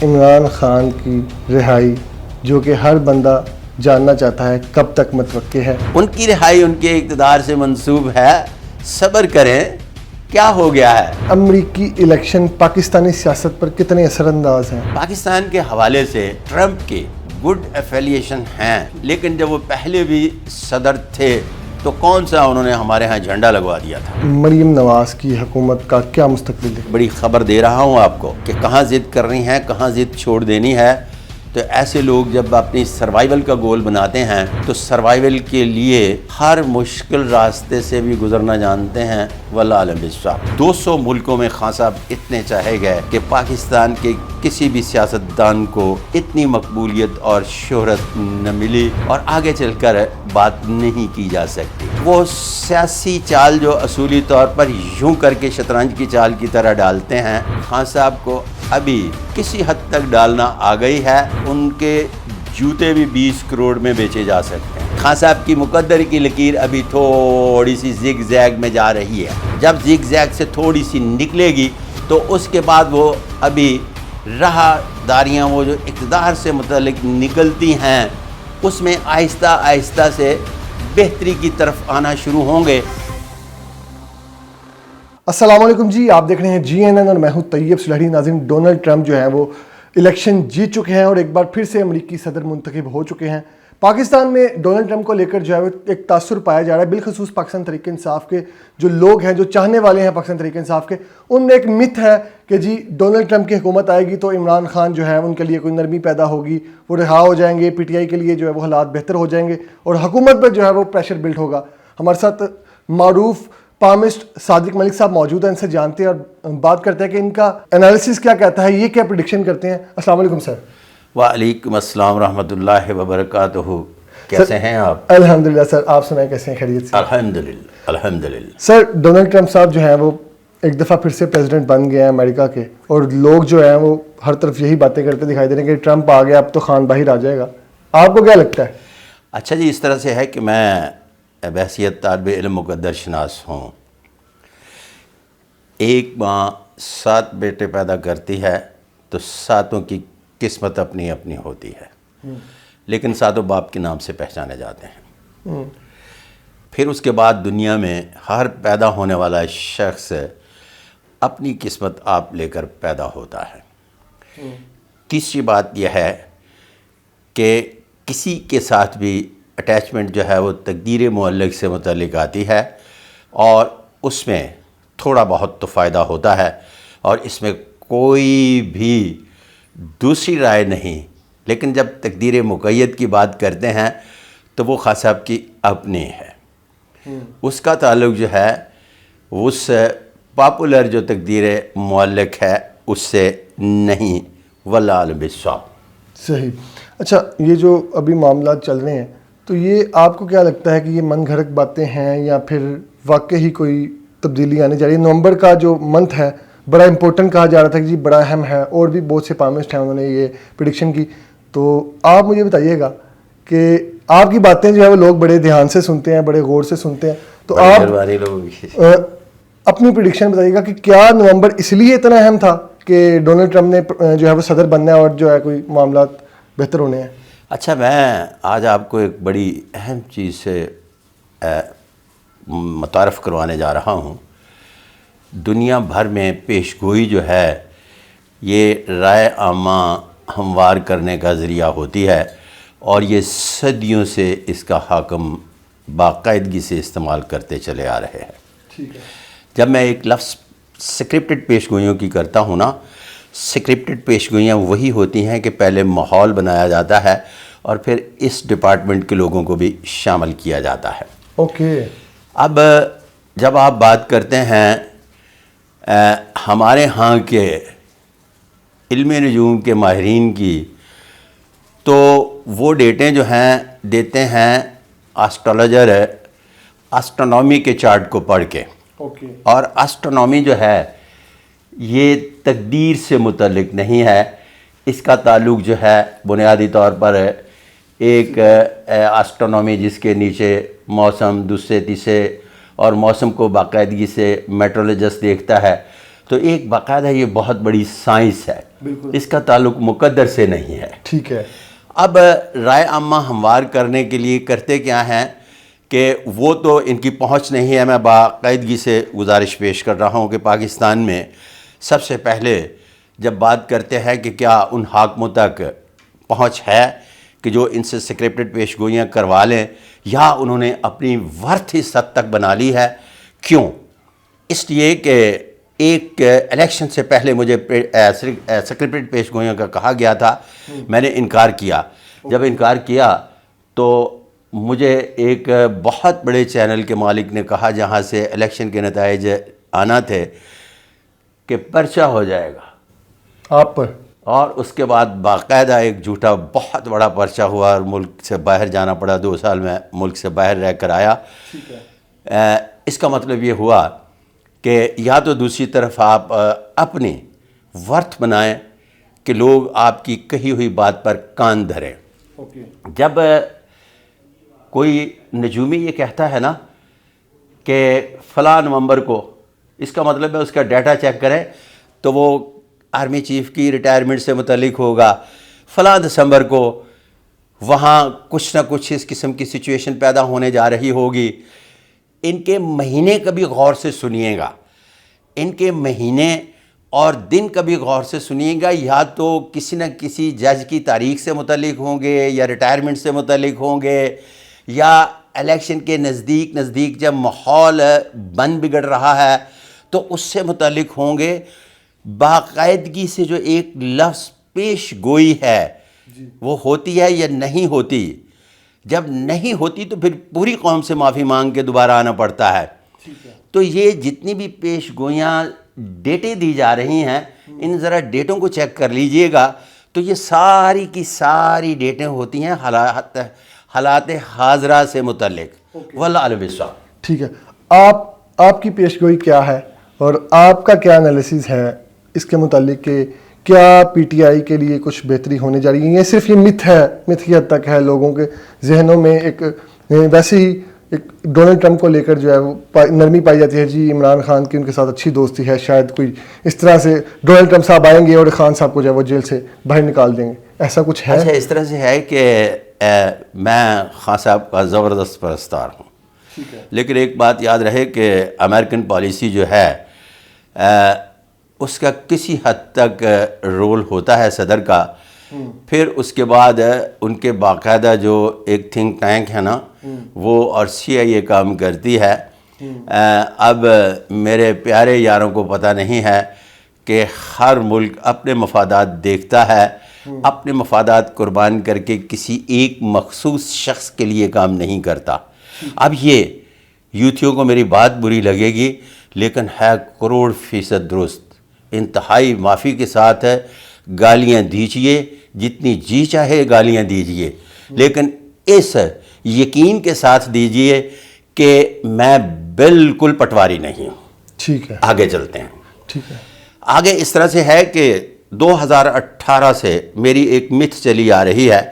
عمران خان کی رہائی جو کہ ہر بندہ جاننا چاہتا ہے کب تک متوقع ہے؟ ان کی رہائی ان کے اقتدار سے منسوب ہے، صبر کریں، کیا ہو گیا ہے؟ امریکی الیکشن پاکستانی سیاست پر کتنے اثر انداز ہیں؟ پاکستان کے حوالے سے ٹرمپ کے گڈ ایفیلیشن ہیں، لیکن جب وہ پہلے بھی صدر تھے تو کون سا انہوں نے ہمارے ہاں جھنڈا لگوا دیا تھا؟ مریم نواز کی حکومت کا کیا مستقبل ہے؟ بڑی خبر دے رہا ہوں آپ کو کہ کہاں ضد کرنی ہے، کہاں ضد چھوڑ دینی ہے۔ تو ایسے لوگ جب اپنی سروائیول کا گول بناتے ہیں تو سروائیول کے لیے ہر مشکل راستے سے بھی گزرنا جانتے ہیں۔ واللہ عالم بالصواب۔ 200 ملکوں میں خان صاحب اتنے چاہے گئے کہ پاکستان کے کسی بھی سیاستدان کو اتنی مقبولیت اور شہرت نہ ملی اور آگے چل کر بات نہیں کی جا سکتی۔ وہ سیاسی چال جو اصولی طور پر یوں کر کے شطرنج کی چال کی طرح ڈالتے ہیں، خان صاحب کو ابھی کسی حد تک ڈالنا آ گئی ہے۔ ان کے جوتے بھی 20 کروڑ میں بیچے جا سکتے ہیں۔ خان صاحب کی مقدر کی لکیر ابھی تھوڑی سی زگ زیگ میں جا رہی ہے، جب زگ زیگ سے تھوڑی سی نکلے گی تو اس کے بعد وہ ابھی راہداریاں وہ جو اقتدار سے متعلق نکلتی ہیں اس میں آہستہ آہستہ سے بہتری کی طرف آنا شروع ہوں گے۔ السلام علیکم جی، آپ دیکھ رہے ہیں جی این این اور میں ہوں طیب سلہڑی۔ ناظرین، ڈونلڈ ٹرمپ جو ہیں وہ الیکشن جیت چکے ہیں اور ایک بار پھر سے امریکی صدر منتخب ہو چکے ہیں۔ پاکستان میں ڈونلڈ ٹرمپ کو لے کر جو ہے وہ ایک تاثر پایا جا رہا ہے، بالخصوص پاکستان تحریک انصاف کے جو لوگ ہیں، جو چاہنے والے ہیں پاکستان تحریک انصاف کے، ان میں ایک مت ہے کہ جی ڈونلڈ ٹرمپ کی حکومت آئے گی تو عمران خان جو ہے ان کے لیے کوئی نرمی پیدا ہوگی، وہ رہا ہو جائیں گے، پی ٹی آئی کے لیے جو ہے وہ حالات بہتر ہو جائیں گے اور حکومت پر جو ہے وہ پریشر بلڈ ہوگا۔ ہمارے ساتھ معروف پامسٹ صادق ملک صاحب موجود ہیں، ان سے جانتے ہیں اور بات کرتے ہیں کہ ان کا انالیسس کیا کہتا ہے، یہ کیا پریڈکشن کرتے ہیں۔ السلام علیکم سر۔ وعلیکم السلام ورحمۃ اللہ وبرکاتہ۔ کیسے ہیں آپ؟ الحمدللہ سر، آپ سنائیں کیسے ہیں؟ خیریت سے؟ الحمدللہ الحمدللہ۔ سر، ڈونلڈ ٹرمپ صاحب جو ہیں وہ ایک دفعہ پھر سے پریزیڈنٹ بن گئے ہیں امریکہ کے، اور لوگ جو ہیں وہ ہر طرف یہی باتیں کرتے دکھائی دے رہے ہیں کہ ٹرمپ آ گیا اب تو خان باہر آ جائے گا۔ آپ کو کیا لگتا ہے؟ اچھا جی، اس طرح سے ہے کہ میں بحیثیت طالب علم مقدر شناس ہوں۔ ایک ماں 7 بیٹے پیدا کرتی ہے تو 7 کی قسمت اپنی اپنی ہوتی ہے، لیکن 7 باپ کے نام سے پہچانے جاتے ہیں۔ پھر اس کے بعد دنیا میں ہر پیدا ہونے والا شخص اپنی قسمت آپ لے کر پیدا ہوتا ہے۔ تیسری بات یہ ہے کہ کسی کے ساتھ بھی اٹیچمنٹ جو ہے وہ تقدیر معلق سے متعلق آتی ہے اور اس میں تھوڑا بہت تو فائدہ ہوتا ہے اور اس میں کوئی بھی دوسری رائے نہیں، لیکن جب تقدیر مقید کی بات کرتے ہیں تو وہ خان صاحب کی اپنی ہے۔ اس کا تعلق جو ہے اس پاپولر جو تقدیر معلق ہے اس سے نہیں۔ واللہ عالم بالصواب۔ صحیح۔ اچھا، یہ جو ابھی معاملات چل رہے ہیں تو یہ آپ کو کیا لگتا ہے کہ یہ من گھڑت باتیں ہیں یا پھر واقعی کوئی تبدیلی آنے جا رہی ہے؟ نومبر کا جو منتھ ہے بڑا امپورٹنٹ کہا جا رہا تھا کہ جی بڑا اہم ہے، اور بھی بہت سے پامسٹ ہیں انہوں نے یہ پریڈکشن کی، تو آپ مجھے بتائیے گا کہ آپ کی باتیں جو ہے وہ لوگ بڑے دھیان سے سنتے ہیں، بڑے غور سے سنتے ہیں، تو آپ اپنی پریڈکشن بتائیے گا کہ کیا نومبر اس لیے اتنا اہم تھا کہ ڈونلڈ ٹرمپ نے جو ہے وہ صدر بننا ہے اور جو ہے کوئی معاملات بہتر ہونے ہیں؟ اچھا، میں آج آپ کو ایک بڑی اہم چیز سے متعارف کروانے جا رہا ہوں۔ دنیا بھر میں پیش گوئی جو ہے یہ رائے عامہ ہموار کرنے کا ذریعہ ہوتی ہے اور یہ صدیوں سے اس کا حاکم باقاعدگی سے استعمال کرتے چلے آ رہے ہیں۔ ٹھیک ہے۔ جب میں ایک لفظ سکرپٹڈ پیش گوئیوں کی کرتا ہوں نا، سکرپٹڈ پیش گوئیاں وہی ہوتی ہیں کہ پہلے ماحول بنایا جاتا ہے اور پھر اس ڈپارٹمنٹ کے لوگوں کو بھی شامل کیا جاتا ہے۔ اوکے۔ اب جب آپ بات کرتے ہیں ہمارے ہاں کے علم نجوم کے ماہرین کی، تو وہ ڈیٹیں جو ہیں دیتے ہیں آسٹرولوجر آسٹرونومی کے چارٹ کو پڑھ کے، اور آسٹرونومی جو ہے یہ تقدیر سے متعلق نہیں ہے، اس کا تعلق جو ہے بنیادی طور پر ایک آسٹرونومی جس کے نیچے موسم، دوسرے تیسرے اور موسم کو باقاعدگی سے میٹرولوجسٹ دیکھتا ہے، تو ایک باقاعدہ یہ بہت بڑی سائنس ہے بالکل اس کا تعلق مقدر سے نہیں ہے. ٹھیک ہے. اب رائے عامہ ہموار کرنے کے لیے کرتے کیا ہیں کہ وہ تو ان کی پہنچ نہیں ہے. میں باقاعدگی سے گزارش پیش کر رہا ہوں کہ پاکستان میں سب سے پہلے جب بات کرتے ہیں کہ کیا ان حاکموں تک پہنچ ہے کہ جو ان سے سکرپٹڈ پیش گوئیاں کروا لیں، یا انہوں نے اپنی ورتھ اس حد تک بنا لی ہے. کیوں؟ اس لیے کہ ایک الیکشن سے پہلے مجھے سکرپٹڈ پیش گوئیوں کا کہا گیا تھا، میں نے انکار کیا. جب انکار کیا تو مجھے ایک بہت بڑے چینل کے مالک نے کہا جہاں سے الیکشن کے نتائج آنا تھے کہ پرچہ ہو جائے گا آپ پر، اور اس کے بعد باقاعدہ ایک جھوٹا بہت بڑا پرچہ ہوا اور ملک سے باہر جانا پڑا. 2 سال میں ملک سے باہر رہ کر آیا. اس کا مطلب یہ ہوا کہ یا تو دوسری طرف آپ اپنی ورتھ بنائیں کہ لوگ آپ کی کہی ہوئی بات پر کان دھریں. جب کوئی نجومی یہ کہتا ہے نا کہ فلاں نومبر کو، اس کا مطلب ہے اس کا ڈیٹا چیک کریں تو وہ آرمی چیف کی ریٹائرمنٹ سے متعلق ہوگا. فلاں دسمبر کو وہاں کچھ نہ کچھ اس قسم کی سچویشن پیدا ہونے جا رہی ہوگی. ان کے مہینے کبھی غور سے سنیے گا، ان کے مہینے اور دن کبھی غور سے سنیے گا. یا تو کسی نہ کسی جج کی تاریخ سے متعلق ہوں گے، یا ریٹائرمنٹ سے متعلق ہوں گے، یا الیکشن کے نزدیک جب ماحول بگڑ رہا ہے تو اس سے متعلق ہوں گے. باقاعدگی سے جو ایک لفظ پیش گوئی ہے وہ ہوتی ہے یا نہیں ہوتی. جب نہیں ہوتی تو پھر پوری قوم سے معافی مانگ کے دوبارہ آنا پڑتا ہے. تو یہ جتنی بھی پیش گوئیاں ڈیٹیں دی جا رہی ہیں، ان ذرا ڈیٹوں کو چیک کر لیجئے گا تو یہ ساری کی ساری ڈیٹیں ہوتی ہیں حالات حاضرہ سے متعلق. واللہ اعلم بالصواب. ٹھیک ہے. آپ کی پیش گوئی کیا ہے اور آپ کا کیا انالیسز ہے اس کے متعلق کہ کیا پی ٹی آئی کے لیے کچھ بہتری ہونے جا رہی ہے؟ یہ صرف یہ متھ کی حد تک ہے، لوگوں کے ذہنوں میں ایک ویسے ہی ایک ڈونلڈ ٹرمپ کو لے کر جو ہے وہ نرمی پائی جاتی ہے، جی عمران خان کی ان کے ساتھ اچھی دوستی ہے، شاید کوئی اس طرح سے ڈونلڈ ٹرمپ صاحب آئیں گے اور خان صاحب کو جو ہے وہ جیل سے باہر نکال دیں گے، ایسا کچھ ہے؟ اچھا، اس طرح سے ہے کہ میں خان صاحب کا زبردست پرستار ہوں، لیکن ایک بات یاد رہے کہ امریکن پالیسی جو ہے اس کا کسی حد تک رول ہوتا ہے صدر کا. پھر اس کے بعد ان کے باقاعدہ جو ایک تھنک ٹینک ہے نا وہ اور CIA کام کرتی ہے. اب میرے پیارے یاروں کو پتہ نہیں ہے کہ ہر ملک اپنے مفادات دیکھتا ہے، اپنے مفادات قربان کر کے کسی ایک مخصوص شخص کے لیے کام نہیں کرتا. اب یہ یوتھیوں کو میری بات بری لگے گی لیکن ہے 100% درست. انتہائی معافی کے ساتھ گالیاں دیجئے، جتنی جی چاہے گالیاں دیجئے، لیکن اس یقین کے ساتھ دیجئے کہ میں بالکل پٹواری نہیں ہوں. ٹھیک ہے، آگے چلتے ہیں. ٹھیک ہے. آگے اس طرح سے ہے کہ 2018 سے میری ایک متھ چلی آ رہی ہے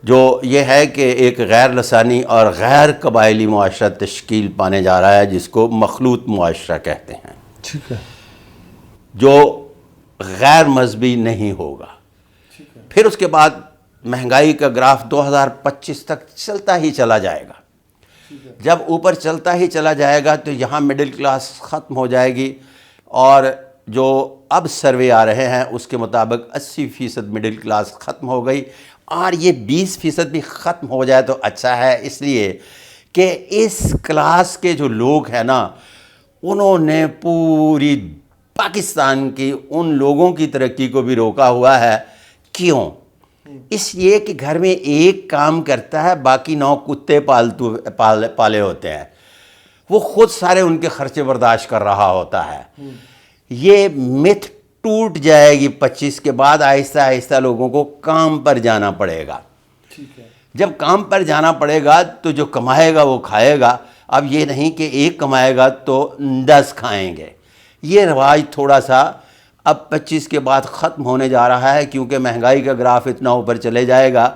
جو یہ ہے کہ ایک غیر لسانی اور غیر قبائلی معاشرہ تشکیل پانے جا رہا ہے جس کو مخلوط معاشرہ کہتے ہیں. ٹھیک ہے. جو غیر مذہبی نہیں ہوگا. پھر اس کے بعد مہنگائی کا گراف 2025 تک چلتا ہی چلا جائے گا. جب اوپر چلتا ہی چلا جائے گا تو یہاں مڈل کلاس ختم ہو جائے گی، اور جو اب سروے آ رہے ہیں اس کے مطابق 80% مڈل کلاس ختم ہو گئی، اور یہ 20% بھی ختم ہو جائے تو اچھا ہے، اس لیے کہ اس کلاس کے جو لوگ ہیں نا انہوں نے پوری پاکستان کی ان لوگوں کی ترقی کو بھی روکا ہوا ہے. کیوں؟ اس لیے کہ گھر میں ایک کام کرتا ہے، باقی 9 کتے پالے ہوتے ہیں، وہ خود سارے ان کے خرچے برداشت کر رہا ہوتا ہے. یہ متھ ٹوٹ جائے گی 25 کے بعد. آہستہ آہستہ لوگوں کو کام پر جانا پڑے گا. جب کام پر جانا پڑے گا تو جو کمائے گا وہ کھائے گا. اب یہ نہیں کہ ایک کمائے گا تو 10 کھائیں گے. یہ رواج تھوڑا سا اب 25 کے بعد ختم ہونے جا رہا ہے، کیونکہ مہنگائی کا گراف اتنا اوپر چلے جائے گا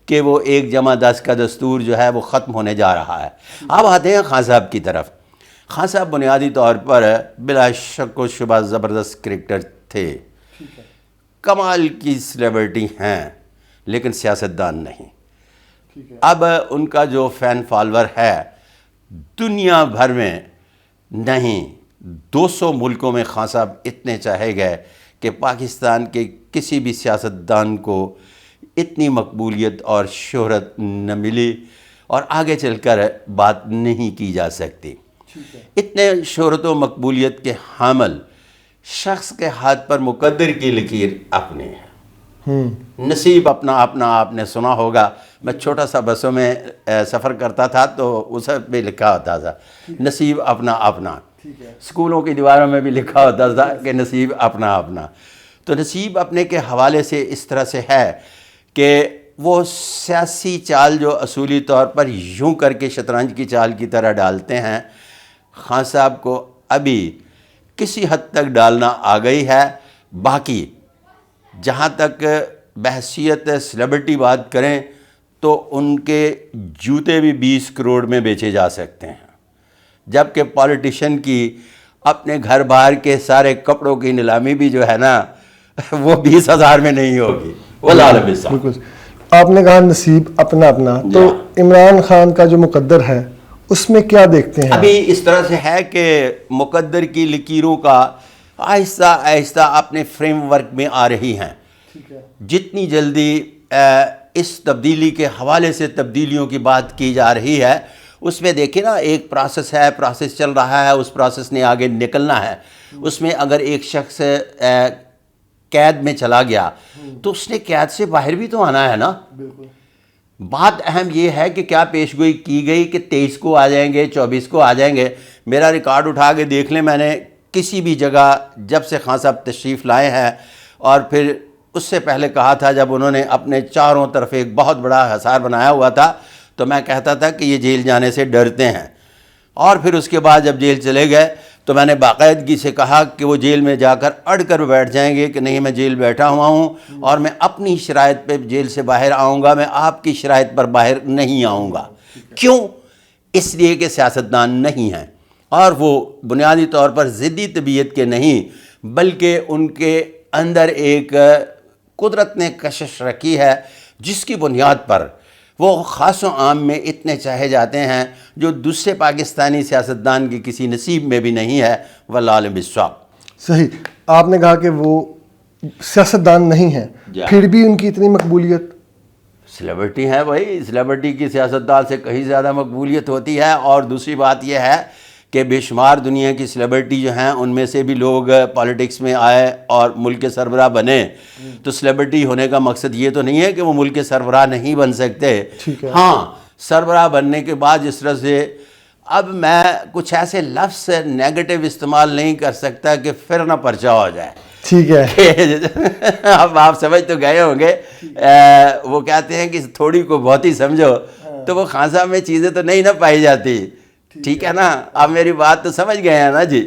کہ وہ 1+10 کا دستور جو ہے وہ ختم ہونے جا رہا ہے. اب آتے ہیں خان صاحب کی طرف. خان صاحب بنیادی طور پر بلا شک و شبہ زبردست کرکٹر تھے. کمال کی سیلیبریٹی ہیں لیکن سیاستدان نہیں. اب ان کا جو فین فالور ہے دنیا بھر میں نہیں 200 ملکوں میں خان صاحب اتنے چاہے گئے کہ پاکستان کے کسی بھی سیاستدان کو اتنی مقبولیت اور شہرت نہ ملی اور آگے چل کر بات نہیں کی جا سکتی. اتنے شہرت و مقبولیت کے حامل شخص کے ہاتھ پر مقدر کی لکیر اپنی ہے. نصیب اپنا اپنا آپ نے سنا ہوگا. میں چھوٹا سا بسوں میں سفر کرتا تھا تو اس پہ لکھا ہوتا تھا نصیب اپنا اپنا. اسکولوں کی دیواروں میں بھی لکھا ہوتا تھا کہ نصیب اپنا اپنا. تو نصیب اپنے کے حوالے سے اس طرح سے ہے کہ وہ سیاسی چال جو اصولی طور پر یوں کر کے شطرنج کی چال کی طرح ڈالتے ہیں خان صاحب کو ابھی کسی حد تک ڈالنا آ گئی ہے. باقی جہاں تک بحثیت سیلیبریٹی بات کریں تو ان کے جوتے بھی 20 کروڑ میں بیچے جا سکتے ہیں جبکہ پولیٹیشین کی اپنے گھر باہر کے سارے کپڑوں کی نیلامی بھی جو ہے نا وہ 20,000 میں نہیں ہوگی. بالکل. آپ نے کہا نصیب اپنا اپنا, تو عمران خان کا جو مقدر ہے اس میں کیا دیکھتے ہیں؟ ابھی اس طرح سے ہے کہ مقدر کی لکیروں کا آہستہ آہستہ اپنے فریم ورک میں آ رہی ہیں. جتنی جلدی اس تبدیلی کے حوالے سے تبدیلیوں کی بات کی جا رہی ہے اس میں دیکھیں نا ایک پروسیس ہے, پروسیس چل رہا ہے, اس پروسیس نے آگے نکلنا ہے. اس میں اگر ایک شخص قید میں چلا گیا تو اس نے قید سے باہر بھی تو آنا ہے نا. بات اہم یہ ہے کہ کیا پیش گوئی کی گئی کہ 23 کو آ جائیں گے, 24 کو آ جائیں گے. میرا ریکارڈ اٹھا کے دیکھ لیں, میں نے کسی بھی جگہ جب سے خان صاحب تشریف لائے ہیں اور پھر اس سے پہلے کہا تھا جب انہوں نے اپنے چاروں طرف ایک بہت بڑا حصار بنایا ہوا تھا تو میں کہتا تھا کہ یہ جیل جانے سے ڈرتے ہیں. اور پھر اس کے بعد جب جیل چلے گئے تو میں نے باقاعدگی سے کہا کہ وہ جیل میں جا کر اڑ کر بیٹھ جائیں گے کہ نہیں میں جیل بیٹھا ہوا ہوں اور میں اپنی شرائط پہ جیل سے باہر آؤں گا, میں آپ کی شرائط پر باہر نہیں آؤں گا. کیوں؟ اس لیے کہ سیاستدان نہیں ہیں اور وہ بنیادی طور پر ضدی طبیعت کے نہیں بلکہ ان کے اندر ایک قدرت نے کشش رکھی ہے جس کی بنیاد پر وہ خاص و عام میں اتنے چاہے جاتے ہیں جو دوسرے پاکستانی سیاستدان کی کسی نصیب میں بھی نہیں ہے. والعالم بالصواب. صحیح. آپ نے کہا کہ وہ سیاستدان نہیں ہیں پھر بھی ان کی اتنی مقبولیت. سیلیبریٹی ہے بھائی, سیلیبریٹی کی سیاستدان سے کہیں زیادہ مقبولیت ہوتی ہے. اور دوسری بات یہ ہے کہ بے شمار دنیا کی سیلیبریٹی جو ہیں ان میں سے بھی لوگ پالیٹکس میں آئے اور ملک کے سربراہ بنے. تو سیلیبریٹی ہونے کا مقصد یہ تو نہیں ہے کہ وہ ملک کے سربراہ نہیں بن سکتے. ہاں, سربراہ بننے کے بعد جس طرح سے اب میں کچھ ایسے لفظ نیگیٹو استعمال نہیں کر سکتا کہ پھر نہ پرچہ ہو جائے. ٹھیک ہے. اب آپ سمجھ تو گئے ہوں گے, وہ کہتے ہیں کہ تھوڑی کو بہت ہی سمجھو, تو وہ خان صاحب میں چیزیں تو نہیں نہ پائی جاتی. ٹھیک ہے نا, آپ میری بات تو سمجھ گئے ہیں نا جی.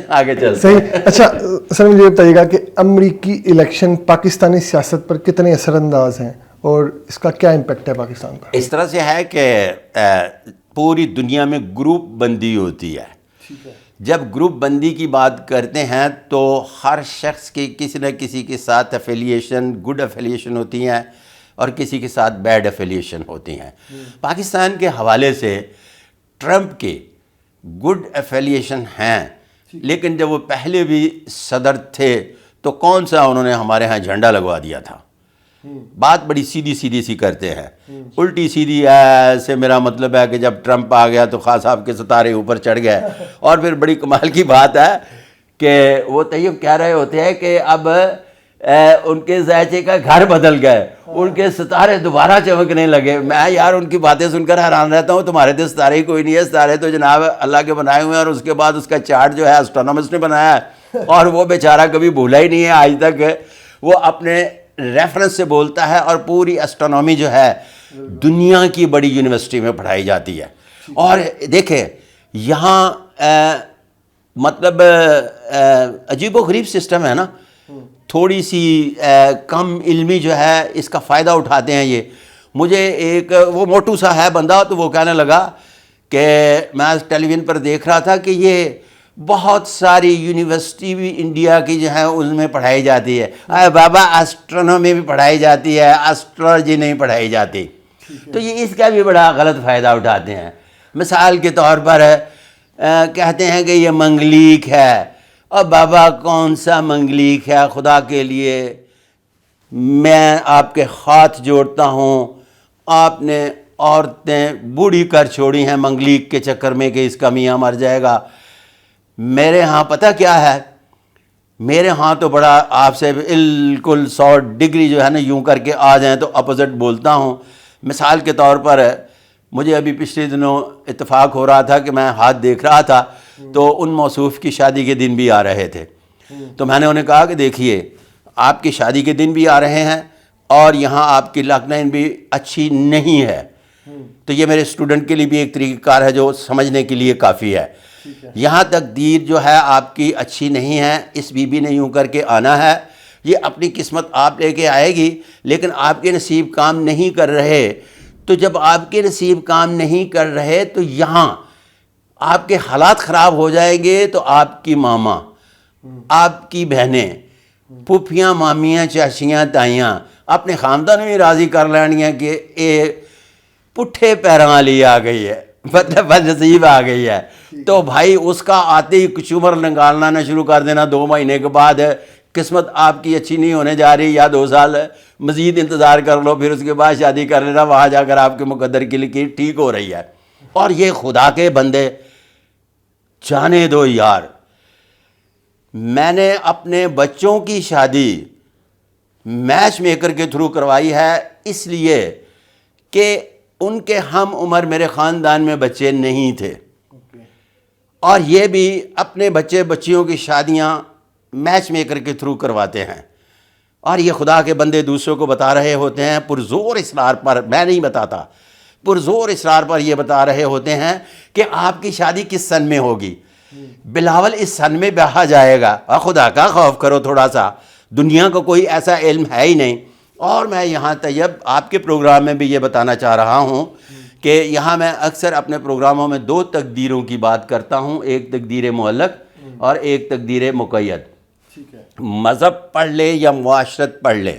آگے چلتے. صحیح. اچھا سر مجھے بتائیے گا کہ امریکی الیکشن پاکستانی سیاست پر کتنے اثر انداز ہیں اور اس کا کیا امپیکٹ ہے پاکستان پر؟ اس طرح سے ہے کہ پوری دنیا میں گروپ بندی ہوتی ہے. جب گروپ بندی کی بات کرتے ہیں تو ہر شخص کی کسی نہ کسی کے ساتھ افیلیشن, گڈ افیلیشن ہوتی ہیں اور کسی کے ساتھ بیڈ افیلیشن ہوتی ہیں. پاکستان کے حوالے سے ٹرمپ کے گڈ افیلیشن ہیں, لیکن جب وہ پہلے بھی صدر تھے تو کون سا انہوں نے ہمارے ہاں جھنڈا لگوا دیا تھا. بات بڑی سیدھی سیدھی سی کرتے ہیں, الٹی سیدھی ایسے. میرا مطلب ہے کہ جب ٹرمپ آ گیا تو خان صاحب کے ستارے اوپر چڑھ گئے. اور پھر بڑی کمال کی بات ہے کہ وہ طیب کہہ رہے ہوتے ہیں کہ اب ان کے ذائچے کا گھر بدل گئے, ان کے ستارے دوبارہ چمکنے لگے. میں یار ان کی باتیں سن کر حیران رہتا ہوں, تمہارے تو ستارے ہی کوئی نہیں ہے. ستارے تو جناب اللہ کے بنائے ہوئے ہیں اور اس کے بعد اس کا چارٹ جو ہے اسٹرونامرز نے بنایا ہے اور وہ بیچارہ کبھی بھولا ہی نہیں ہے آج تک. وہ اپنے ریفرنس سے بولتا ہے اور پوری اسٹرونومی جو ہے دنیا کی بڑی یونیورسٹی میں پڑھائی جاتی ہے. اور دیکھیں یہاں مطلب عجیب و غریب سسٹم ہے نا, تھوڑی سی کم علمی جو ہے اس کا فائدہ اٹھاتے ہیں. یہ مجھے ایک وہ موٹو سا ہے بندہ, تو وہ کہنے لگا کہ میں ٹیلی ویژن پر دیکھ رہا تھا کہ یہ بہت ساری یونیورسٹی بھی انڈیا کی جو ہے اس میں پڑھائی جاتی ہے، بابا اسٹرونومی بھی پڑھائی جاتی ہے، اسٹرالوجی نہیں پڑھائی جاتی. تو یہ اس کا بھی بڑا غلط فائدہ اٹھاتے ہیں. مثال کے طور پر کہتے ہیں کہ یہ منگلیک ہے. اور بابا کون سا منگلیک ہے؟ خدا کے لیے میں آپ کے ہاتھ جوڑتا ہوں، آپ نے عورتیں بوڑھی کر چھوڑی ہیں منگلیک کے چکر میں کہ اس کا میاں مر جائے گا. میرے ہاں پتہ کیا ہے؟ میرے ہاں تو بڑا آپ سے بالکل 100 ڈگری جو ہے نا یوں کر کے آ جائیں تو اپوزٹ بولتا ہوں. مثال کے طور پر مجھے ابھی پچھلے دنوں اتفاق ہو رہا تھا کہ میں ہاتھ دیکھ رہا تھا تو ان موصوف کی شادی کے دن بھی آ رہے تھے. تو میں نے انہیں کہا کہ دیکھیے آپ کی شادی کے دن بھی آ رہے ہیں اور یہاں آپ کی لاک لائن بھی اچھی نہیں ہے. تو یہ میرے اسٹوڈنٹ کے لیے بھی ایک طریقہ کار ہے جو سمجھنے کے لیے کافی ہے. یہاں تقدیر جو ہے آپ کی اچھی نہیں ہے، اس بیوی نے یوں کر کے آنا ہے، یہ اپنی قسمت آپ لے کے آئے گی، لیکن آپ کے نصیب کام نہیں کر رہے. تو جب آپ کے نصیب کام نہیں کر رہے تو یہاں آپ کے حالات خراب ہو جائیں گے. تو آپ کی ماما، آپ کی بہنیں، پھوپھیاں، مامیاں، چاچیاں، تائیاں اپنے خاندان میں راضی کر لینیاں کہ اے پٹھے پیراں والی آ گئی ہے، مطلب بد نصیب آ گئی ہے. تو بھائی اس کا آتے ہی کچھ عمر نکالنا نہ شروع کر دینا. 2 مہینے کے بعد قسمت آپ کی اچھی نہیں ہونے جا رہی، یا 2 سال مزید انتظار کر لو، پھر اس کے بعد شادی کر لینا، وہاں جا کر آپ کے مقدر کی لکیر ٹھیک ہو رہی ہے. اور یہ خدا کے بندے جانے دو یار. میں نے اپنے بچوں کی شادی میچ میکر کے تھرو کروائی ہے، اس لیے کہ ان کے ہم عمر میرے خاندان میں بچے نہیں تھے. اور یہ بھی اپنے بچے بچیوں کی شادیاں میچ میکر کے تھرو کرواتے ہیں. اور یہ خدا کے بندے دوسروں کو بتا رہے ہوتے ہیں پرزور اصرار پر، میں نہیں بتاتا، پرزور اصرار پر یہ بتا رہے ہوتے ہیں کہ آپ کی شادی کس سن میں ہوگی. بلاول اس سن میں بیاہا جائے گا. اور خدا کا خوف کرو تھوڑا سا، دنیا کو کوئی ایسا علم ہے ہی نہیں. اور میں یہاں طیب آپ کے پروگرام میں بھی یہ بتانا چاہ رہا ہوں کہ یہاں میں اکثر اپنے پروگراموں میں 2 تقدیروں کی بات کرتا ہوں، ایک تقدیر معلق اور ایک تقدیر مقید. مذہب پڑھ لے یا معاشرت پڑھ لے،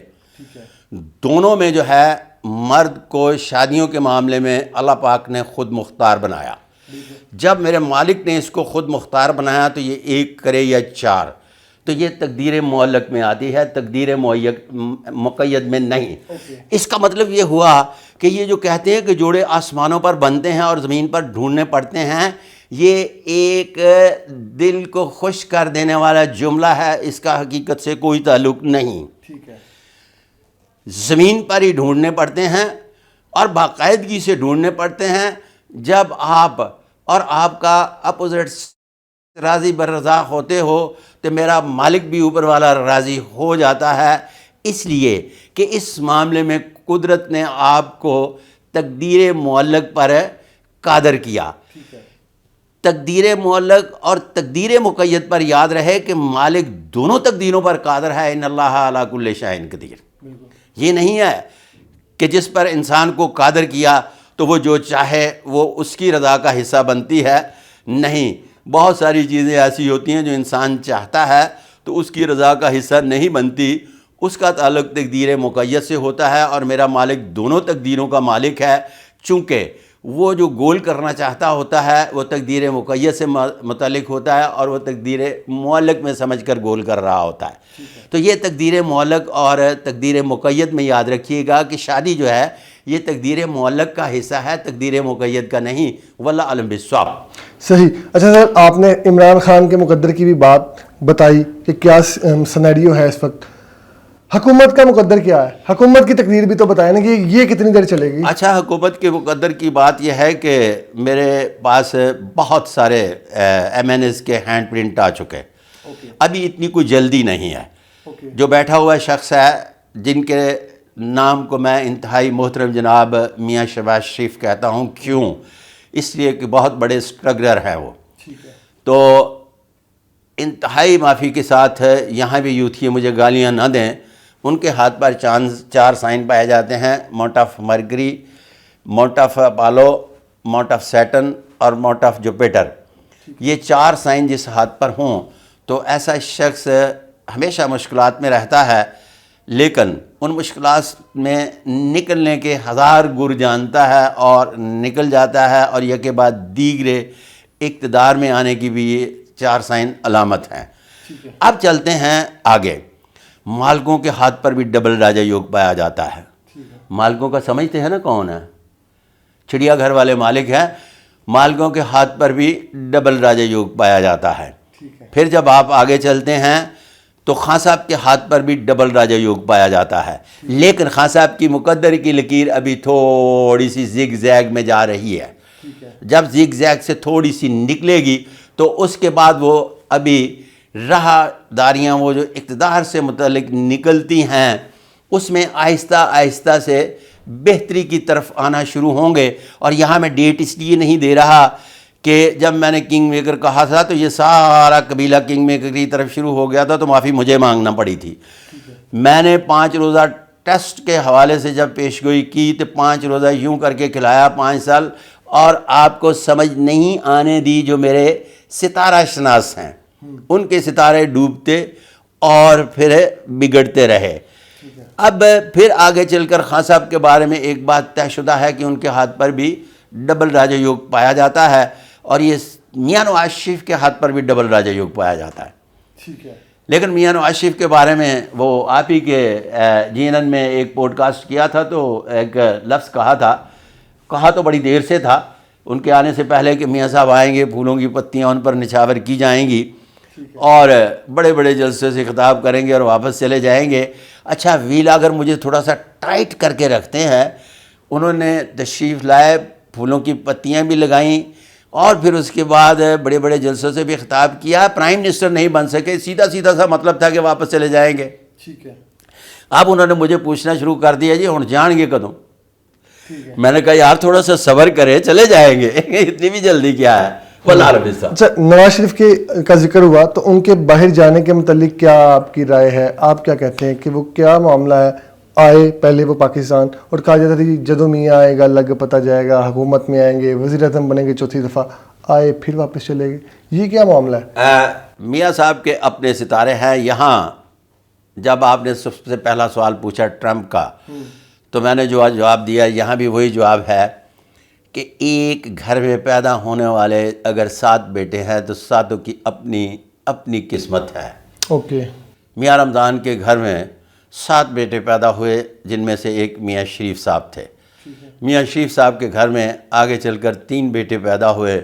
دونوں میں جو ہے مرد کو شادیوں کے معاملے میں اللہ پاک نے خود مختار بنایا. جب میرے مالک نے اس کو خود مختار بنایا تو یہ 1 کرے یا 4، تو یہ تقدیر معلق میں آتی ہے، تقدیر مقید میں نہیں. اس کا مطلب یہ ہوا کہ یہ جو کہتے ہیں کہ جوڑے آسمانوں پر بنتے ہیں اور زمین پر ڈھونڈنے پڑتے ہیں، یہ ایک دل کو خوش کر دینے والا جملہ ہے، اس کا حقیقت سے کوئی تعلق نہیں. زمین پر ہی ڈھونڈنے پڑتے ہیں اور باقاعدگی سے ڈھونڈنے پڑتے ہیں. جب آپ اور آپ کا اپوزٹ راضی بررضا ہوتے ہو تو میرا مالک بھی اوپر والا راضی ہو جاتا ہے، اس لیے کہ اس معاملے میں قدرت نے آپ کو تقدیر معلق پر قادر کیا. تقدیر معلق اور تقدیر مقید پر یاد رہے کہ مالک دونوں تقدیروں پر قادر ہے. ان اللہ علی کل شیء قدیر. یہ نہیں ہے کہ جس پر انسان کو قادر کیا تو وہ جو چاہے وہ اس کی رضا کا حصہ بنتی ہے. نہیں، بہت ساری چیزیں ایسی ہوتی ہیں جو انسان چاہتا ہے تو اس کی رضا کا حصہ نہیں بنتی. اس کا تعلق تقدیر مقید سے ہوتا ہے اور میرا مالک دونوں تقدیروں کا مالک ہے. چونکہ وہ جو گول کرنا چاہتا ہوتا ہے وہ تقدیر مقید سے متعلق ہوتا ہے اور وہ تقدیر معلق میں سمجھ کر گول کر رہا ہوتا ہے. تو یہ تقدیر معلق اور تقدیر مقید میں یاد رکھیے گا کہ شادی جو ہے یہ تقدیر معلق کا حصہ ہے، تقدیر مقید کا نہیں. واللہ علم بالصواب. صحیح. اچھا سر، آپ نے عمران خان کے مقدر کی بھی بات بتائی کہ کیا سینیریو ہے اس وقت. حکومت کا مقدر کیا ہے؟ حکومت کی تقدیر بھی تو بتائیں نا کہ یہ کتنی دیر چلے گی. اچھا، حکومت کے مقدر کی بات یہ ہے کہ میرے پاس بہت سارے MNAs کے ہینڈ پرنٹ آ چکے. ابھی اتنی کوئی جلدی نہیں ہے. جو بیٹھا ہوا شخص ہے جن کے نام کو میں انتہائی محترم جناب میاں شہباز شریف کہتا ہوں. کیوں؟ اس لیے کہ بہت بڑے اسٹرگلر ہیں وہ. تو انتہائی معافی کے ساتھ یہاں بھی یوتھی مجھے گالیاں نہ دیں، ان کے ہاتھ پر 4 سائن پائے جاتے ہیں: mount of Mercury, mount of Apollo, mount of Saturn اور ماؤنٹ آف جوپیٹر. یہ 4 سائن جس ہاتھ پر ہوں تو ایسا شخص ہمیشہ مشکلات میں رہتا ہے، لیکن ان مشکلات میں نکلنے کے 1000 گر جانتا ہے اور نکل جاتا ہے، اور یہ کے بعد دیگرے اقتدار میں آنے کی بھی یہ 4 سائن علامت ہیں۔ اب چلتے ہیں آگے۔ مالکوں کے ہاتھ پر بھی ڈبل راجہ یوگ پایا جاتا ہے۔ مالکوں کا سمجھتے ہیں نا کون ہے؟ چڑیا گھر والے مالک ہیں۔ مالکوں کے ہاتھ پر بھی ڈبل راجہ یوگ پایا جاتا ہے۔ پھر جب آپ آگے چلتے ہیں تو خان صاحب کے ہاتھ پر بھی ڈبل راجہ یوگ پایا جاتا ہے، لیکن خان صاحب کی مقدر کی لکیر ابھی تھوڑی سی زگ زیگ میں جا رہی ہے۔ جب زگ زیگ سے تھوڑی سی نکلے گی تو اس کے بعد وہ ابھی راہ داریاں وہ جو اقتدار سے متعلق نکلتی ہیں اس میں آہستہ آہستہ سے بہتری کی طرف آنا شروع ہوں گے۔ اور یہاں میں ڈیٹ اس لیے نہیں دے رہا کہ جب میں نے کنگ میکر کہا تھا تو یہ سارا قبیلہ کنگ میکر کی طرف شروع ہو گیا تھا تو معافی مجھے مانگنا پڑی تھی۔ میں نے 5 روزہ ٹیسٹ کے حوالے سے جب پیش گوئی کی تو 5 روزہ یوں کر کے کھلایا 5 سال، اور آپ کو سمجھ نہیں آنے دی جو میرے ستارہ شناس ہیں، ان کے ستارے ڈوبتے اور پھر بگڑتے رہے۔ اب پھر آگے چل کر خان صاحب کے بارے میں ایک بات طے شدہ ہے کہ ان کے ہاتھ پر بھی ڈبل راجہ یوگ پایا جاتا ہے، اور یہ میاں نواز شریف کے ہاتھ پر بھی ڈبل راجہ یوگ پایا جاتا ہے۔ لیکن میاں نواز شریف کے بارے میں وہ آپ ہی کے GNN میں ایک پوڈ کاسٹ کیا تھا تو ایک لفظ کہا تو بڑی دیر سے تھا، ان کے آنے سے پہلے کہ میاں صاحب آئیں گے، پھولوں کی پتیاں ان پر نچھاور کی جائیں گی اور بڑے بڑے جلسے سے خطاب کریں گے اور واپس چلے جائیں گے۔ اچھا ویلا اگر مجھے تھوڑا سا ٹائٹ کر کے رکھتے ہیں، انہوں نے تشریف لائے، پھولوں کی پتیاں بھی لگائیں اور پھر اس کے بعد بڑے بڑے جلسوں سے بھی خطاب کیا، پرائم منسٹر نہیں بن سکے، سیدھا سیدھا سا مطلب تھا کہ واپس چلے جائیں گے۔ اب انہوں نے مجھے پوچھنا شروع کر دیا جی ہن جان گے کدوں؟ میں نے کہا یار تھوڑا سا صبر کرے، چلے جائیں گے، اتنی بھی جلدی کیا ہے۔ اچھا نواز شریف کا ذکر ہوا تو ان کے باہر جانے کے متعلق کیا آپ کی رائے ہے؟ آپ کیا کہتے ہیں کہ وہ کیا معاملہ ہے؟ آئے پہلے وہ پاکستان اور کہا جاتا تھا کہ جدو میاں آئے گا لگ پتہ جائے گا، حکومت میں آئیں گے، وزیر اعظم بنیں گے، 4تھی دفعہ آئے پھر واپس چلے گئے، یہ کیا معاملہ ہے؟ میاں صاحب کے اپنے ستارے ہیں۔ یہاں جب آپ نے سب سے پہلا سوال پوچھا ٹرمپ کا تو میں نے جو جواب دیا یہاں بھی وہی جواب ہے کہ ایک گھر میں پیدا ہونے والے اگر 7 بیٹے ہیں تو 7 کی اپنی قسمت ہے۔ اوکے۔ میاں رمضان کے گھر میں 7 بیٹے پیدا ہوئے جن میں سے ایک میاں شریف صاحب تھے۔ میاں شریف صاحب کے گھر میں آگے چل کر 3 بیٹے پیدا ہوئے۔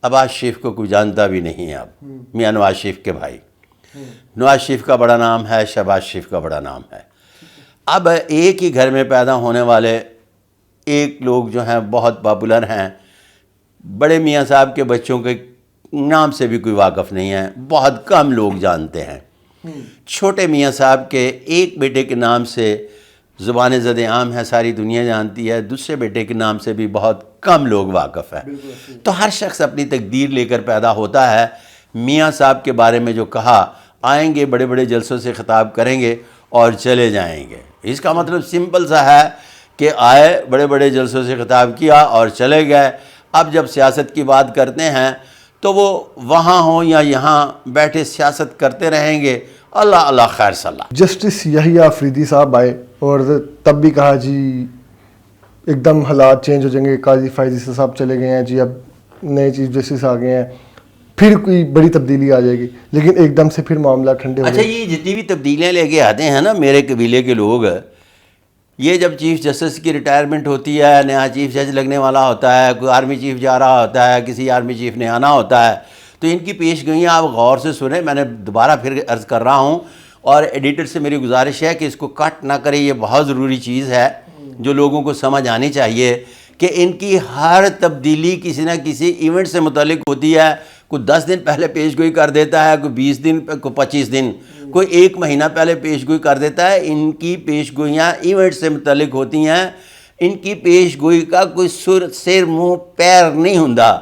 عباس شریف کو کوئی جانتا بھی نہیں اب، میاں نواز شریف کے بھائی۔ نواز شریف کا بڑا نام ہے، شہباز شریف کا بڑا نام ہے۔ اب ایک ہی گھر میں پیدا ہونے والے ایک لوگ جو ہیں بہت پاپولر ہیں، بڑے میاں صاحب کے بچوں کے نام سے بھی کوئی واقف نہیں ہے، بہت کم لوگ جانتے ہیں۔ چھوٹے میاں صاحب کے ایک بیٹے کے نام سے زبان زد عام ہے، ساری دنیا جانتی ہے، دوسرے بیٹے کے نام سے بھی بہت کم لوگ واقف ہیں۔ تو ہر شخص اپنی تقدیر لے کر پیدا ہوتا ہے۔ میاں صاحب کے بارے میں جو کہا، آئیں گے بڑے بڑے جلسوں سے خطاب کریں گے اور چلے جائیں گے، اس کا مطلب سمپل سا ہے کہ آئے بڑے بڑے جلسوں سے خطاب کیا اور چلے گئے۔ اب جب سیاست کی بات کرتے ہیں تو وہ وہاں ہوں یا یہاں بیٹھے سیاست کرتے رہیں گے، اللہ اللہ خیر صلاح۔ جسٹس یحییٰ آفریدی صاحب آئے اور تب بھی کہا جی ایک دم حالات چینج ہو جائیں گے، قاضی فائز صاحب چلے گئے ہیں جی، اب نئے چیف جسٹس آ گئے ہیں، پھر کوئی بڑی تبدیلی آ جائے گی، لیکن ایک دم سے پھر معاملہ ٹھنڈے ہو گئے۔ اچھا یہ جتنی بھی تبدیلیاں لے کے آتے ہیں نا میرے قبیلے کے لوگ، یہ جب چیف جسٹس کی ریٹائرمنٹ ہوتی ہے، نیا چیف جج لگنے والا ہوتا ہے، کوئی آرمی چیف جا رہا ہوتا ہے، کسی آرمی چیف نے آنا ہوتا ہے، تو ان کی پیش گوئیاں آپ غور سے سنیں۔ میں نے دوبارہ پھر عرض کر رہا ہوں اور ایڈیٹر سے میری گزارش ہے کہ اس کو کٹ نہ کرے، یہ بہت ضروری چیز ہے جو لوگوں کو سمجھ آنی چاہیے کہ ان کی ہر تبدیلی کسی نہ کسی ایونٹ سے متعلق ہوتی ہے۔ کوئی 10 دن پہلے پیش گوئی کر دیتا ہے، کوئی 20 دن، کوئی 25 دن، کوئی 1 مہینہ پہلے پیش گوئی کر دیتا ہے۔ ان کی پیش گوئیاں ایونٹ سے متعلق ہوتی ہیں، ان کی پیش گوئی کا کوئی سر منہ پیر نہیں ہوندا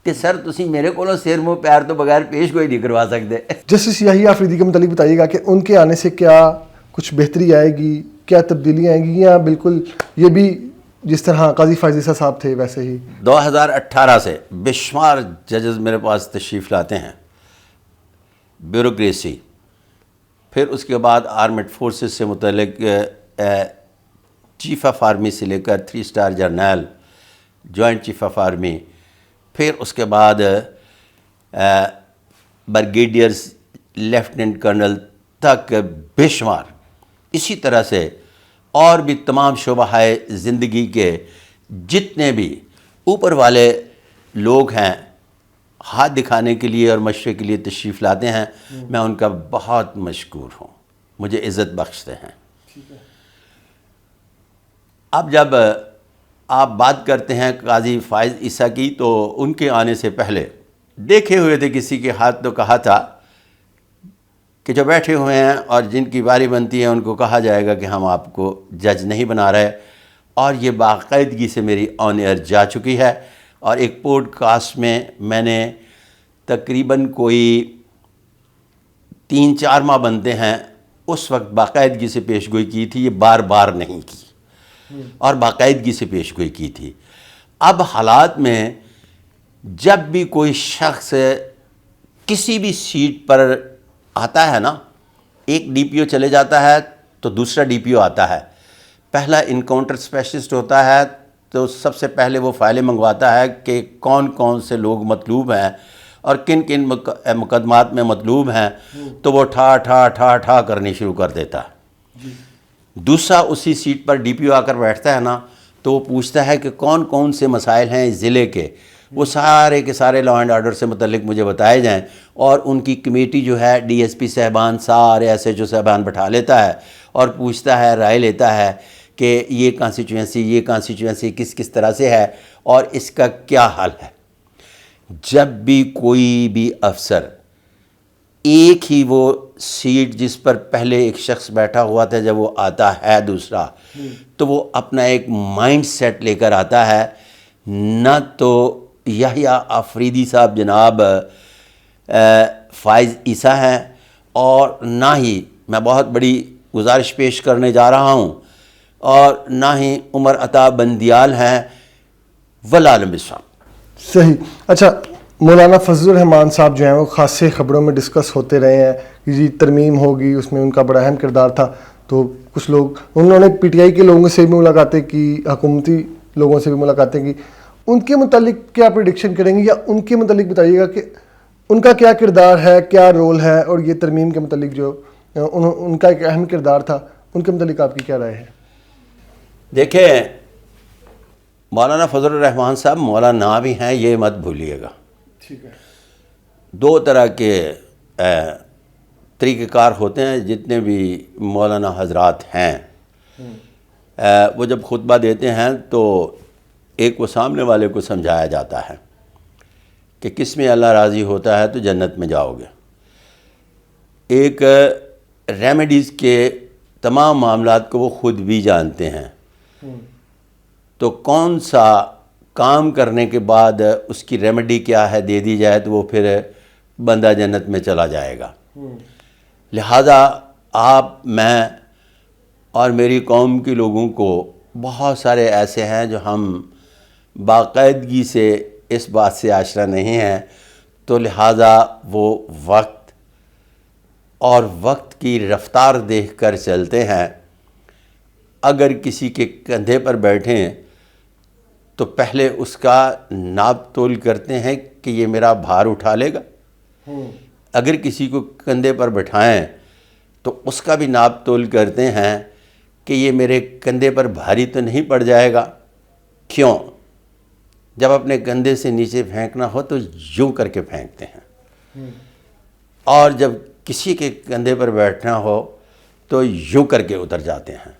کہ سر تسی میرے کو سر منہ پیر تو بغیر پیش گوئی نہیں کروا سکتے۔ جسٹس یحییٰ آفریدی کے متعلق بتائیے گا کہ ان کے آنے سے کیا کچھ بہتری آئے گی، کیا تبدیلیاں آئیں گی، یا بالکل یہ بھی جس طرح قاضی فائز عیسیٰ صاحب تھے ویسے ہی 2018 سے بے شمار ججز میرے پاس تشریف لاتے ہیں، بیوروکریسی، پھر اس کے بعد آرمڈ فورسز سے متعلق چیف آف آرمی سے لے کر 3 اسٹار جرنیل، جوائنٹ چیف آف آرمی، پھر اس کے بعد برگیڈیئرز، لیفٹیننٹ کرنل تک بے شمار، اسی طرح سے اور بھی تمام شعبہ زندگی کے جتنے بھی اوپر والے لوگ ہیں ہاتھ دکھانے کے لیے اور مشورے کے لیے تشریف لاتے ہیں، میں ان کا بہت مشکور ہوں، مجھے عزت بخشتے ہیں۔ اب جب آپ بات کرتے ہیں قاضی فائز عیسیٰ کی، تو ان کے آنے سے پہلے دیکھے ہوئے تھے کسی کے ہاتھ، تو کہا تھا کہ جو بیٹھے ہوئے ہیں اور جن کی باری بنتی ہے ان کو کہا جائے گا کہ ہم آپ کو جج نہیں بنا رہے، اور یہ باقاعدگی سے میری آن ایئر جا چکی ہے، اور ایک پوڈ کاسٹ میں میں نے تقریباً کوئی 3-4 ماہ بنتے ہیں اس وقت باقاعدگی سے پیش گوئی کی تھی، یہ بار بار نہیں کی، اور باقاعدگی سے پیش گوئی کی تھی۔ اب حالات میں جب بھی کوئی شخص کسی بھی سیٹ پر آتا ہے نا، ایک ڈی پی او چلے جاتا ہے تو دوسرا ڈی پی او آتا ہے، پہلا انکاؤنٹر اسپیشلسٹ ہوتا ہے تو سب سے پہلے وہ فائلیں منگواتا ہے کہ کون کون سے لوگ مطلوب ہیں اور کن کن مقدمات میں مطلوب ہیں، تو وہ ٹھا ٹھا ٹھا ٹھا کرنی شروع کر دیتا ہے۔ دوسرا اسی سیٹ پر ڈی پی او آ کر بیٹھتا ہے نا، تو وہ پوچھتا ہے کہ کون کون سے مسائل ہیں اس ضلع کے، وہ سارے کے سارے لا اینڈ آرڈر سے متعلق مجھے بتائے جائیں، اور ان کی کمیٹی جو ہے ڈی ایس پی صاحبان، سارے ایس ایچ او صاحبان بٹھا لیتا ہے اور پوچھتا ہے، رائے لیتا ہے کہ یہ کانسٹیچوئنسی کس کس طرح سے ہے اور اس کا کیا حل ہے۔ جب بھی کوئی بھی افسر ایک ہی وہ سیٹ جس پر پہلے ایک شخص بیٹھا ہوا تھا، جب وہ آتا ہے دوسرا، تو وہ اپنا ایک مائنڈ سیٹ لے کر آتا ہے، نہ تو یحییٰ آفریدی صاحب جناب فائز عیسیٰ ہیں، اور نہ ہی میں بہت بڑی گزارش پیش کرنے جا رہا ہوں، اور نہ ہی عمر عطا بندیال ہیں ولا عالم صاحب۔ صحیح۔ اچھا، مولانا فضل الرحمان صاحب جو ہیں وہ خاصے خبروں میں ڈسکس ہوتے رہے ہیں کہ جی ترمیم ہوگی، اس میں ان کا بڑا اہم کردار تھا، تو کچھ لوگ انہوں نے پی ٹی آئی کے لوگوں سے بھی ملاقاتیں کی، حکومتی لوگوں سے بھی ملاقاتیں کی، ان کے متعلق کیا پریڈکشن کریں گے، یا ان کے متعلق بتائیے گا کہ ان کا کیا کردار ہے، کیا رول ہے، اور یہ ترمیم کے متعلق جو ان کا ایک اہم کردار تھا، ان کے متعلق آپ کی کیا رائے ہے؟ دیکھیں، مولانا فضل الرحمان صاحب مولانا بھی ہیں، یہ مت بھولیے گا۔ ٹھیک ہے۔ 2 طرح کے طریقہ کار ہوتے ہیں جتنے بھی مولانا حضرات ہیں، وہ جب خطبہ دیتے ہیں تو ایک وہ سامنے والے کو سمجھایا جاتا ہے کہ کس میں اللہ راضی ہوتا ہے تو جنت میں جاؤ گے۔ ایک ریمیڈیز کے تمام معاملات کو وہ خود بھی جانتے ہیں، تو کون سا کام کرنے کے بعد اس کی ریمیڈی کیا ہے دے دی جائے تو وہ پھر بندہ جنت میں چلا جائے گا۔ لہذا آپ، میں اور میری قوم کے لوگوں کو بہت سارے ایسے ہیں جو ہم باقاعدگی سے اس بات سے آشنا نہیں ہیں، تو لہذا وہ وقت اور وقت کی رفتار دیکھ کر چلتے ہیں۔ اگر کسی کے کندھے پر بیٹھیں تو پہلے اس کا ناپ تول کرتے ہیں کہ یہ میرا بھار اٹھا لے گا، اگر کسی کو کندھے پر بٹھائیں تو اس کا بھی ناپ تول کرتے ہیں کہ یہ میرے کندھے پر بھاری تو نہیں پڑ جائے گا۔ کیوں؟ جب اپنے کندھے سے نیچے پھینکنا ہو تو یوں کر کے پھینکتے ہیں، اور جب کسی کے کندھے پر بیٹھنا ہو تو یوں کر کے اتر جاتے ہیں،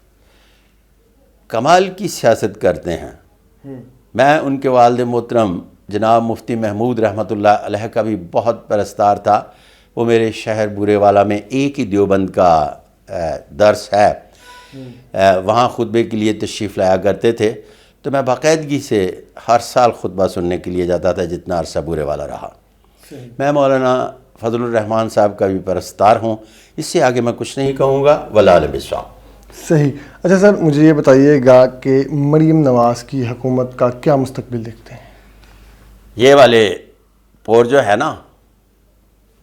کمال کی سیاست کرتے ہیں۔ میں ان کے والد محترم جناب مفتی محمود رحمۃ اللہ علیہ کا بھی بہت پرستار تھا۔ وہ میرے شہر بورے والا میں ایک ہی دیوبند کا درس ہے، وہاں خطبے کے لیے تشریف لایا کرتے تھے، تو میں باقاعدگی سے ہر سال خطبہ سننے کے لیے جاتا تھا جتنا عرصہ بورے والا رہا۔ میں مولانا فضل الرحمان صاحب کا بھی پرستار ہوں، اس سے آگے میں کچھ نہیں کہوں گا، ولا عالم صاحب۔ صحیح. اچھا سر, مجھے یہ بتائیے گا کہ مریم نواز کی حکومت کا کیا مستقبل دیکھتے ہیں؟ یہ والے پور جو ہے نا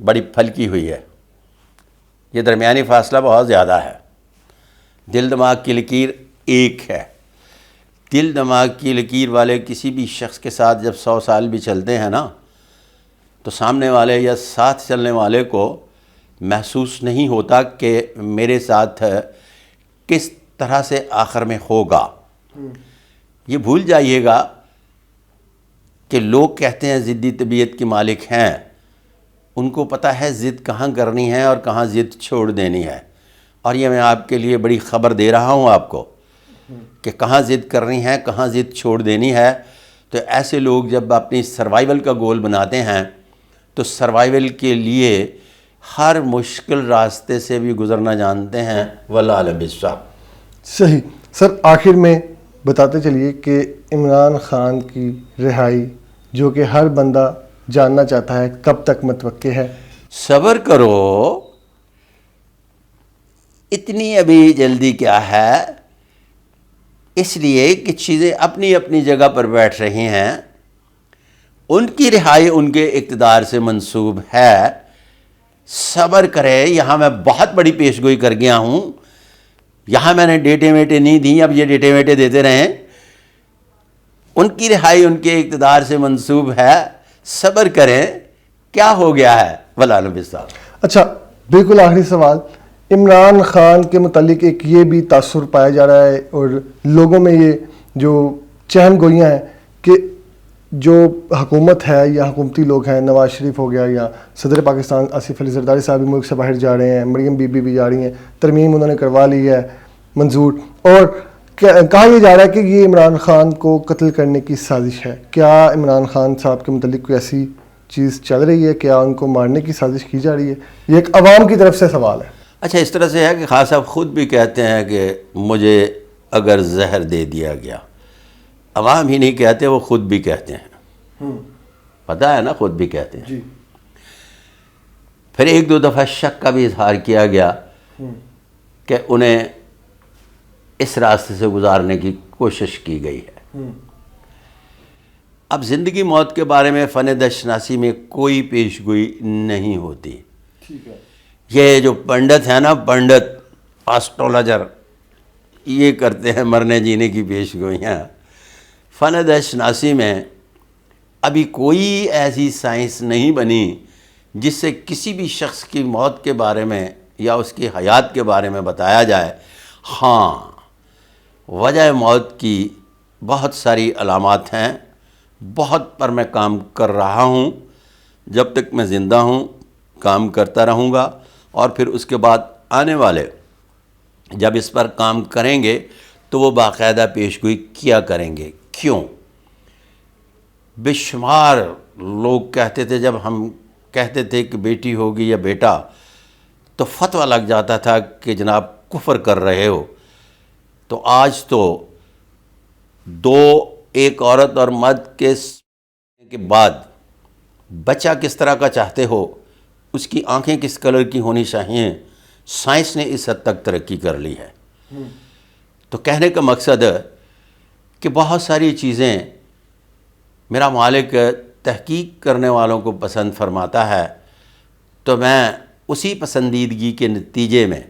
بڑی پھلکی ہوئی ہے, یہ درمیانی فاصلہ بہت زیادہ ہے. دل دماغ کی لکیر ایک ہے. دل دماغ کی لکیر والے کسی بھی شخص کے ساتھ جب 100 سال بھی چلتے ہیں نا تو سامنے والے یا ساتھ چلنے والے کو محسوس نہیں ہوتا کہ میرے ساتھ کس طرح سے آخر میں ہوگا. یہ بھول جائیے گا کہ لوگ کہتے ہیں ضدی طبیعت کے مالک ہیں, ان کو پتہ ہے ضد کہاں کرنی ہے اور کہاں ضد چھوڑ دینی ہے. اور یہ میں آپ کے لیے بڑی خبر دے رہا ہوں آپ کو کہ کہاں ضد کرنی ہے کہاں ضد چھوڑ دینی ہے. تو ایسے لوگ جب اپنی سروائیول کا گول بناتے ہیں تو سروائیول کے لیے ہر مشکل راستے سے بھی گزرنا جانتے ہیں. واللہ اعلم بالصواب. صحیح. سر آخر میں بتاتے چلیے کہ عمران خان کی رہائی جو کہ ہر بندہ جاننا چاہتا ہے کب تک متوقع ہے؟ صبر کرو, اتنی ابھی جلدی کیا ہے, اس لیے کہ چیزیں اپنی اپنی جگہ پر بیٹھ رہی ہیں. ان کی رہائی ان کے اقتدار سے منسوب ہے. صبر کرے. یہاں میں بہت بڑی پیش گوئی کر گیا ہوں, یہاں میں نے ڈیٹے ویٹے نہیں دی, اب یہ ڈیٹے ویٹے دیتے رہیں. ان کی رہائی ان کے اقتدار سے منسوب ہے. صبر کریں. کیا ہو گیا ہے؟ واللہ اعلم بالصواب. اچھا بالکل آخری سوال, عمران خان کے متعلق ایک یہ بھی تاثر پایا جا رہا ہے اور لوگوں میں یہ جو چہم گوئیاں ہیں کہ جو حکومت ہے یا حکومتی لوگ ہیں, نواز شریف ہو گیا یا صدر پاکستان آصف علی زرداری صاحب بھی ملک سے باہر جا رہے ہیں, مریم بی بی بھی جا رہی ہیں, ترمیم انہوں نے کروا لی ہے منظور, اور کہا یہ جا رہا ہے کہ یہ عمران خان کو قتل کرنے کی سازش ہے. کیا عمران خان صاحب کے متعلق کوئی ایسی چیز چل رہی ہے؟ کیا ان کو مارنے کی سازش کی جا رہی ہے؟ یہ ایک عوام کی طرف سے سوال ہے. اچھا, اس طرح سے ہے کہ خان صاحب خود بھی کہتے ہیں کہ مجھے اگر زہر دے دیا گیا. عوام ہی نہیں کہتے, وہ خود بھی کہتے ہیں. پتہ ہے نا, خود بھی کہتے ہیں. جی. پھر 1-2 دفعہ شک کا بھی اظہار کیا گیا کہ انہیں اس راستے سے گزارنے کی کوشش کی گئی ہے. اب زندگی موت کے بارے میں فن دشناسی میں کوئی پیش گوئی نہیں ہوتی. ٹھیک ہے. یہ جو پنڈت ہے نا, پنڈت آسٹرولوجر, یہ کرتے ہیں مرنے جینے کی پیش گوئیاں. فن دشناسی میں ابھی کوئی ایسی سائنس نہیں بنی جس سے کسی بھی شخص کی موت کے بارے میں یا اس کی حیات کے بارے میں بتایا جائے. ہاں, وجہ موت کی بہت ساری علامات ہیں, بہت پر میں کام کر رہا ہوں. جب تک میں زندہ ہوں کام کرتا رہوں گا, اور پھر اس کے بعد آنے والے جب اس پر کام کریں گے تو وہ باقاعدہ پیش گوئی کیا کریں گے. کیوں؟ بے شمار لوگ کہتے تھے, جب ہم کہتے تھے کہ بیٹی ہوگی یا بیٹا تو فتویٰ لگ جاتا تھا کہ جناب کفر کر رہے ہو. تو آج تو 2 ایک عورت اور مرد کے بعد بچہ کس طرح کا چاہتے ہو, اس کی آنکھیں کس کلر کی ہونی چاہیے, سائنس نے اس حد تک ترقی کر لی ہے. تو کہنے کا مقصد ہے کہ بہت ساری چیزیں میرا مالک تحقیق کرنے والوں کو پسند فرماتا ہے, تو میں اسی پسندیدگی کے نتیجے میں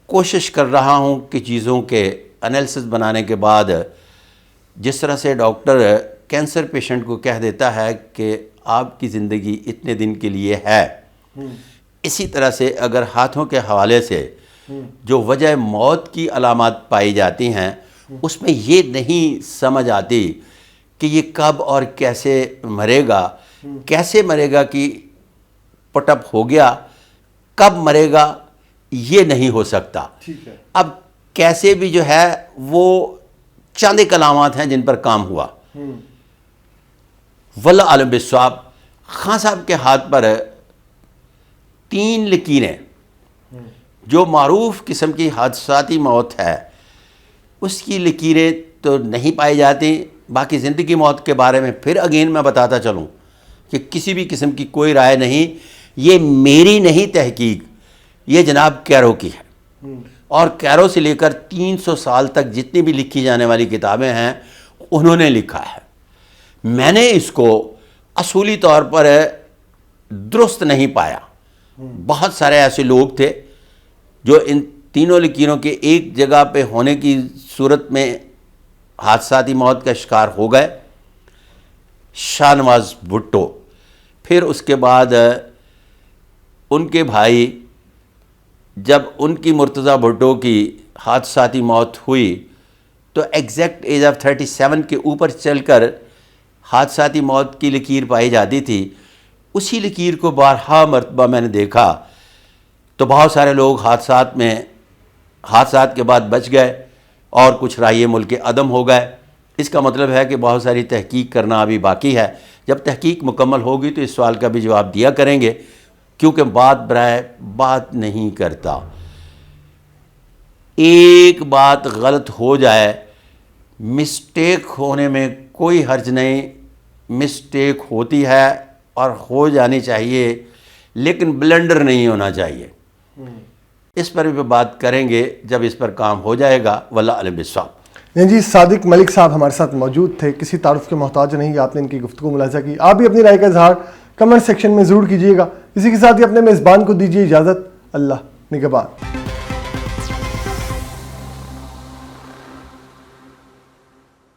کوشش کر رہا ہوں کہ چیزوں کے انالیسس بنانے کے بعد, جس طرح سے ڈاکٹر کینسر پیشنٹ کو کہہ دیتا ہے کہ آپ کی زندگی اتنے دن کے لیے ہے, اسی طرح سے اگر ہاتھوں کے حوالے سے جو وجہ موت کی علامات پائی جاتی ہیں اس میں یہ نہیں سمجھ آتی کہ یہ کب اور کیسے مرے گا. کیسے مرے گا کہ پٹ اپ ہو گیا, کب مرے گا یہ نہیں ہو سکتا. اب کیسے بھی جو ہے وہ چند ایک علامات ہیں جن پر کام ہوا. واللہ اعلم بالصواب. خان صاحب کے ہاتھ پر 3 لکیریں, جو معروف قسم کی حادثاتی موت ہے اس کی لکیریں تو نہیں پائی جاتی. باقی زندگی موت کے بارے میں پھر اگین میں بتاتا چلوں کہ کسی بھی قسم کی کوئی رائے نہیں, یہ میری نہیں تحقیق, یہ جناب کیرو کی ہے. اور کیرو سے لے کر 300 سال تک جتنی بھی لکھی جانے والی کتابیں ہیں انہوں نے لکھا ہے. میں نے اس کو اصولی طور پر درست نہیں پایا. بہت سارے ایسے لوگ تھے جو ان تینوں لکیروں کے ایک جگہ پہ ہونے کی صورت میں حادثاتی موت کا شکار ہو گئے. شاہ نواز بھٹو، پھر اس کے بعد ان کے بھائی، جب ان کی مرتضیٰ بھٹو کی حادثاتی موت ہوئی تو ایگزیکٹ ایج آف 37 کے اوپر چل کر حادثاتی موت کی لکیر پائی جاتی تھی. اسی لکیر کو بارہا مرتبہ میں نے دیکھا تو بہت سارے لوگ حادثات کے بعد بچ گئے اور کچھ رائے ملک عدم ہو گئے. اس کا مطلب ہے کہ بہت ساری تحقیق کرنا ابھی باقی ہے. جب تحقیق مکمل ہوگی تو اس سوال کا بھی جواب دیا کریں گے، کیونکہ بات برائے بات نہیں کرتا. ایک بات غلط ہو جائے، مسٹیک ہونے میں کوئی حرج نہیں. مسٹیک ہوتی ہے اور ہو جانی چاہیے، لیکن بلنڈر نہیں ہونا چاہیے. اس پر بھی بات کریں گے جب اس پر کام ہو جائے گا. واللہ علم بالصواب. جی صادق ملک صاحب ہمارے ساتھ موجود تھے، کسی تعارف کے محتاج نہیں، آپ نے ان کی گفتگو ملاحظہ کی. آپ بھی اپنی رائے کا اظہار کمنٹ سیکشن میں ضرور کیجیے گا. اسی کے ساتھ ہی اپنے میزبان کو دیجیے اجازت. اللہ نگہبان.